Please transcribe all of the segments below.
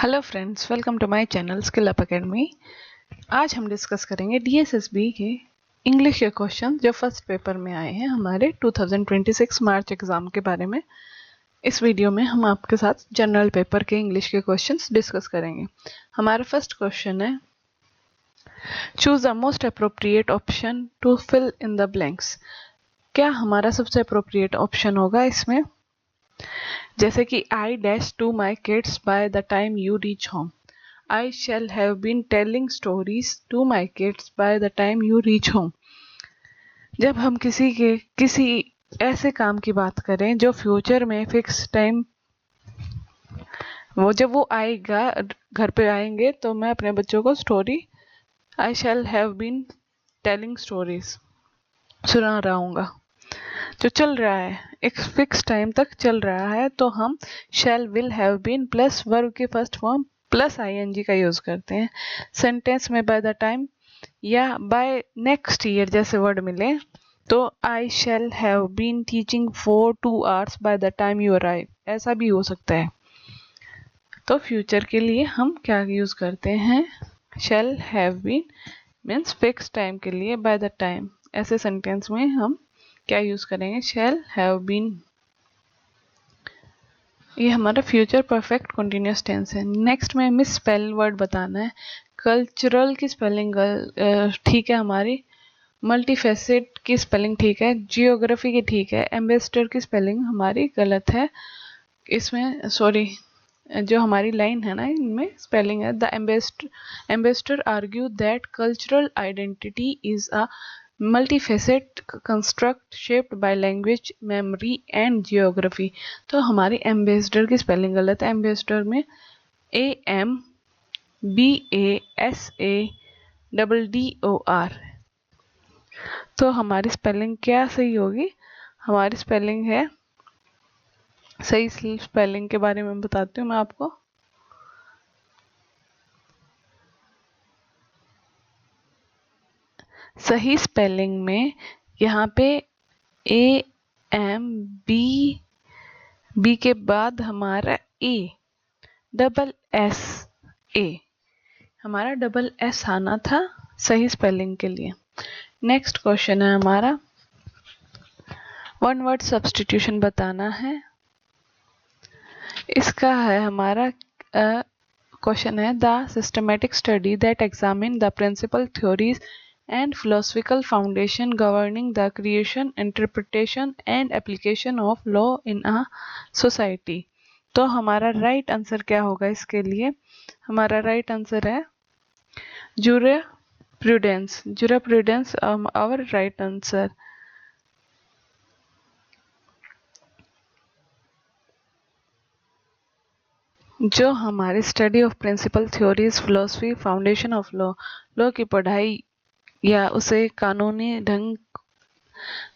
Hello friends, welcome to my channel skill up academy. आज हम discuss करेंगे DSSB के इंग्लिश के क्वेश्चन जो फर्स्ट पेपर में आए हैं हमारे 2026 मार्च एग्जाम के बारे में। इस वीडियो में हम आपके साथ जनरल पेपर के इंग्लिश के क्वेश्चंस डिस्कस करेंगे। हमारा फर्स्ट क्वेश्चन है, choose the most appropriate option to fill in the blanks. क्या हमारा सबसे अप्रोप्रिएट ऑप्शन होगा इसमें? जैसे कि I dash to my kids by the time you reach home. I shall have been telling stories to my kids by the time you reach home. जब हम किसी ऐसे काम की बात करें जो फ्यूचर में फिक्स टाइम जब वो आएगा, घर पे आएंगे, तो मैं अपने बच्चों को story I shall have been telling stories सुना रहा हूँगा। जो चल रहा है एक फिक्स टाइम तक चल रहा है, तो हम shall will have been plus verb के फर्स्ट फॉर्म प्लस आईएनजी का यूज करते हैं। सेंटेंस में बाय द टाइम या बाय नेक्स्ट ईयर जैसे वर्ड मिले तो I shall have been teaching for 2 hours by the time you arrive, ऐसा भी हो सकता है। तो फ्यूचर के लिए हम क्या यूज करते हैं? Shall have been means fix time के लिए बाय द टाइम, ऐसे सेंटेंस में हम क्या यूज करेंगे? Shall have been. ये हमारा फ्यूचर परफेक्ट कंटिन्यूअस टेंस है। नेक्स्ट में मिस स्पेल वर्ड बताना है। कल्चरल की स्पेलिंग ठीक है हमारी, मल्टीफेसेट की स्पेलिंग ठीक है, जियोग्राफी की ठीक है, एम्बेसडर की स्पेलिंग हमारी गलत है। इसमें सॉरी, जो हमारी लाइन है ना, इनमें स्पेलिंग है the ambassador argue that cultural identity is a multifaceted construct shaped by language, memory and geography. तो हमारी एम्बेसडर की स्पेलिंग गलत है। एम्बेसडर में AMBASADDOR। तो हमारी स्पेलिंग क्या सही होगी? हमारी स्पेलिंग है, सही स्पेलिंग के बारे में बताती हूँ मैं आपको। सही स्पेलिंग में यहाँ पे AMB के बाद हमारा AA, हमारा डबल एस आना था सही स्पेलिंग के लिए। नेक्स्ट क्वेश्चन है हमारा, वन वर्ड सब्स्टिट्यूशन बताना है। इसका है हमारा क्वेश्चन है, the systematic study that examine the principle theories and philosophical foundation governing the creation, interpretation and application of law in a society। तो हमारा राइट आंसर क्या होगा इसके लिए? हमारा राइट आंसर है jurisprudence our राइट आंसर। जो हमारी study of principle theories, philosophy, foundation of law की पढ़ाई या उसे कानूनी ढंग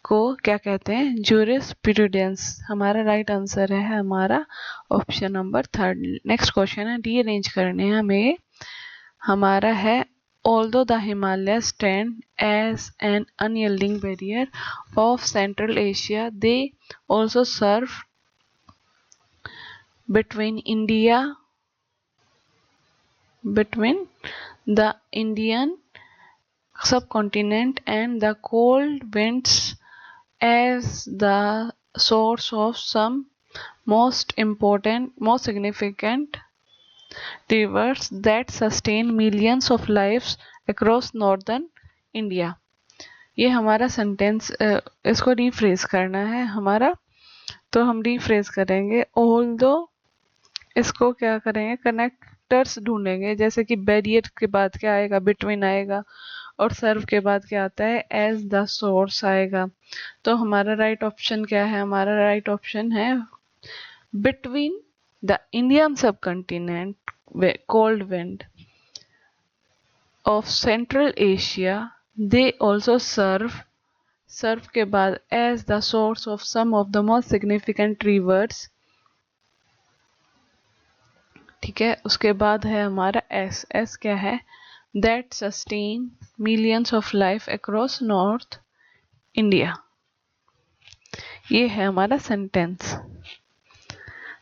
को क्या कहते हैं? ज्यूरिस्प्रूडेंस। हमारा राइट आंसर है हमारा ऑप्शन नंबर 3। नेक्स्ट क्वेश्चन है, रीअरेंज करने हैं हमें। हमारा है, although the Himalayas stand as an unyielding barrier of Central Asia, they also serve between the Indian subcontinent and the cold winds as the source of some most significant rivers that sustain millions of lives across northern India। ये हमारा sentence, इसको rephrase करना है हमारा, तो हम rephrase करेंगे। Although इसको क्या करेंगे? कनेक्टर्स ढूंढेंगे, जैसे कि बैरियर के बाद क्या आएगा? बिटवीन आएगा, और सर्व के बाद क्या आता है? एज द सोर्स आएगा। तो हमारा राइट ऑप्शन क्या है? हमारा राइट ऑप्शन है between the Indian subcontinent, cold wind of central Asia, they also serve के बाद as the source of some of the most significant rivers. ठीक है, उसके बाद है हमारा एस क्या है? That sustain millions of life across north India. ये है हमारा सेंटेंस।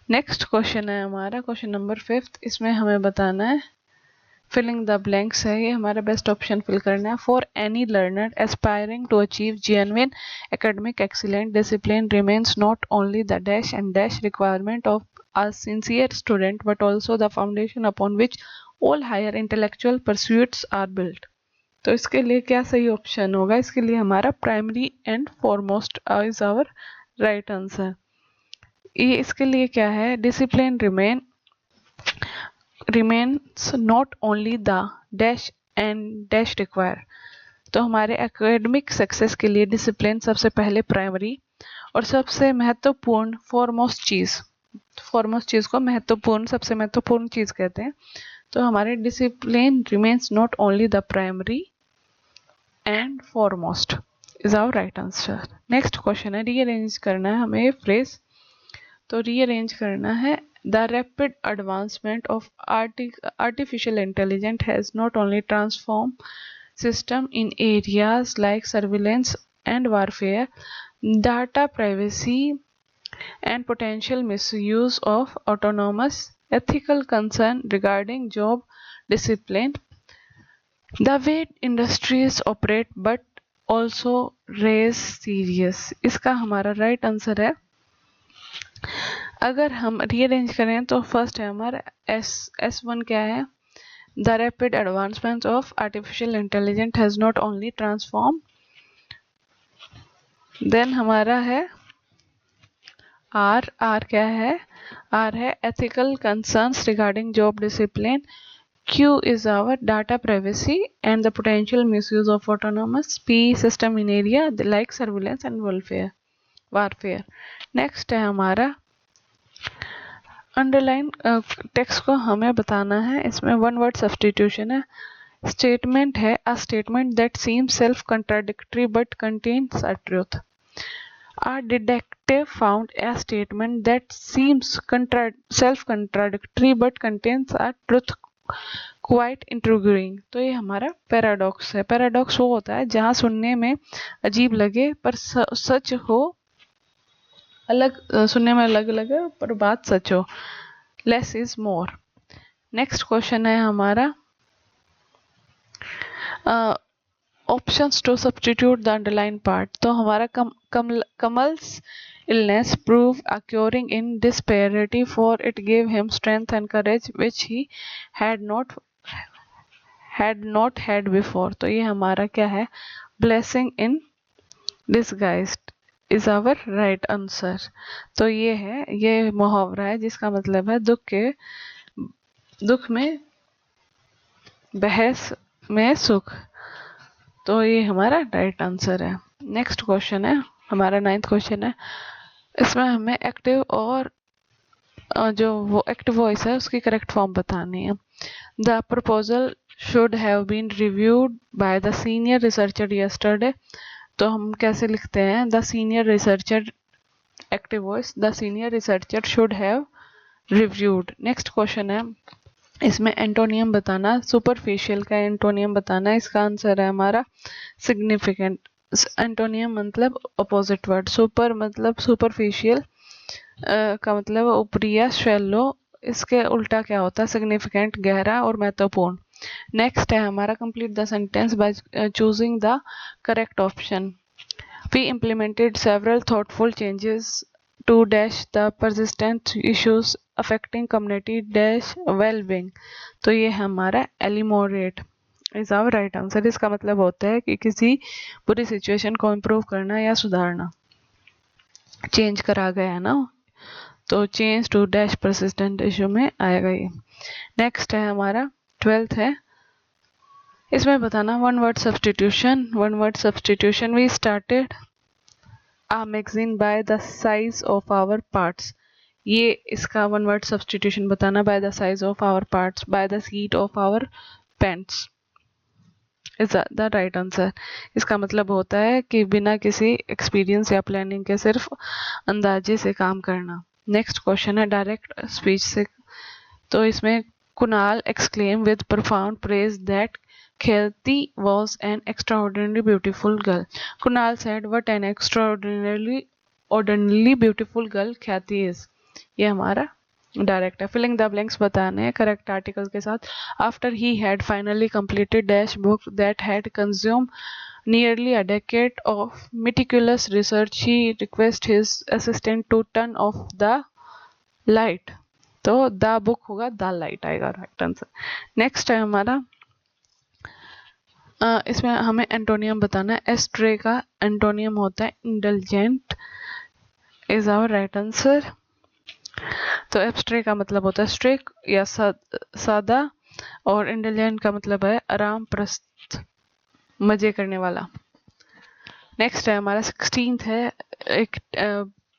नेक्स्ट क्वेश्चन है हमारा क्वेश्चन नंबर 5। इसमें हमें बताना है, फिलिंग द ब्लैंक्स है, ये हमारा बेस्ट ऑप्शन फिल करना है। For any learner aspiring to achieve genuine academic excellent, discipline remains not only the dash and dash requirement of a sincere student but also the foundation upon which all higher intellectual pursuits are built। तो इसके लिए क्या सही option होगा? इसके लिए हमारा primary and foremost is our right answer. ये इसके लिए क्या है? Discipline remains not only the dash and dash require. तो हमारे एकेडमिक सक्सेस के लिए डिसिप्लिन सबसे पहले प्राइमरी और सबसे महत्वपूर्ण फॉरमोस्ट चीज को महत्वपूर्ण, सबसे महत्वपूर्ण चीज कहते हैं। तो हमारे discipline remains not only the primary and foremost is our right answer. Next question है, रीअरेंज करना है हमें फ्रेज। तो रीअरेंज करना है, the rapid advancement of artificial intelligence has not only transform system in areas like surveillance and warfare, data privacy and potential misuse of autonomous, ethical concern regarding job discipline, the way industries operate but also raise serious। इसका हमारा right answer है, अगर हम rearrange करें तो first है हमारा S1 क्या है? The rapid advancement of artificial intelligence has not only transform, then हमारा है आर क्या है? आर है ethical concerns regarding job discipline, Q is our data privacy and the potential misuse of autonomous, P system in area like surveillance and warfare। Next है हमारा underline text को हमें बताना है, इसमें वन वर्ड सब्सटीट्यूशन है। Statement है, a statement that seems self contradictory but contains a truth. A detective found a statement that seems self-contradictory but contains a truth quite intriguing। तो ये हमारा पैराडॉक्स है। पैराडॉक्स वो होता है जहाँ सुनने में अजीब लगे पर सच हो, अलग सुनने में अलग लगे पर बात सच हो। Less is more. Next question है हमारा options to substitute the underline part. तो हमारा Kamal's illness prove occurring in disparity, for it gave him strength and courage which he had not had before। तो ये हमारा क्या है? blessing in disguise is our right answer। तो ये है, ये मुहावरा है जिसका मतलब है दुख में बहस में सुख। तो ये हमारा राइट आंसर है। नेक्स्ट क्वेश्चन है हमारा 9th क्वेश्चन है, इसमें हमें एक्टिव और जो वो एक्टिव वॉइस है उसकी करेक्ट फॉर्म बतानी है। The proposal should have been reviewed by the senior researcher yesterday. तो हम कैसे लिखते हैं? The senior researcher, active voice, the senior researcher should have reviewed. Next question है, इसमें एंटोनियम बताना, सुपरफिशियल का एंटोनियम बताना। इसका आंसर है हमारा सिग्निफिकेंट। एंटोनियम मतलब अपोजिट वर्ड, सुपर मतलब सुपरफिशियल का मतलब ऊपरी या शैलो, इसके उल्टा क्या होता है? सिग्निफिकेंट, गहरा और महत्वपूर्ण। नेक्स्ट है हमारा complete the sentence by choosing the correct option. We implemented several thoughtful changes to dash the persistent issues affecting community dash well-being। तो ये हमारा एलिमोरेट इज आवर राइट आंसर। इसका मतलब होता है कि किसी बुरी सिचुएशन को इम्प्रूव करना या सुधारना, चेंज करा गया ना, तो change to dash persistent issue में आएगा ये। नेक्स्ट है हमारा 12th है, इसमें बताना one word substitution. We started a magazine by the size of our parts। ये इसका वन वर्ड सब्सटीट्यूशन बताना, by the size of our parts, by the seat of our pants is the right answer। इसका मतलब होता है कि बिना किसी एक्सपीरियंस या प्लानिंग के सिर्फ अंदाजे से काम करना। नेक्स्ट क्वेश्चन है डायरेक्ट स्पीच से। तो इसमें Kunal exclaim with profound praise that Khyati was an extraordinarily beautiful girl। Kunal said what an extraordinarily beautiful girl Khyati is। ये हमारा डायरेक्ट है। फिलिंग द ब्लैंक्स बताने हैं करेक्ट आर्टिकल के साथ। After he had finally completed dash book that had consume nearly a decade of meticulous research, he requested his assistant to turn off the light। तो the book होगा, the light आएगा right answer. Next है हमारा इसमें हमें antonym बताना है। Ashtray का एंटोनियम होता है indulgent, is our right answer. तो एब्स्ट्रे का मतलब होता है स्ट्रिक या सादा, और इंडलजेंट का मतलब है आराम प्रस्त, मजे करने वाला। नेक्स्ट है हमारा 16th है, एक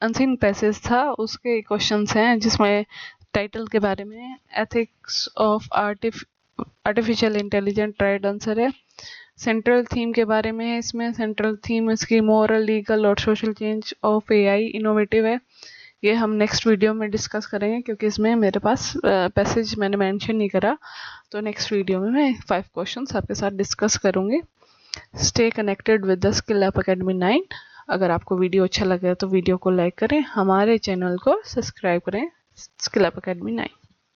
अनसीन पैसेज था, उसके क्वेश्चंस हैं जिसमें टाइटल के बारे में ethics of artificial intelligent right answer है। सेंट्रल थीम के बारे में है, इसमें सेंट्रल थीम इसकी मोरल, लीगल और social change of AI innovative है। ये हम नेक्स्ट वीडियो में डिस्कस करेंगे क्योंकि इसमें मेरे पास पैसेज मैंने मेंशन नहीं करा, तो नेक्स्ट वीडियो में मैं 5 क्वेश्चंस आपके साथ डिस्कस करूंगी। Stay connected with the skill up academy 9। अगर आपको वीडियो अच्छा लगे तो वीडियो को लाइक करें, हमारे चैनल को सब्सक्राइब करें स्किल अप अकेडमी 9।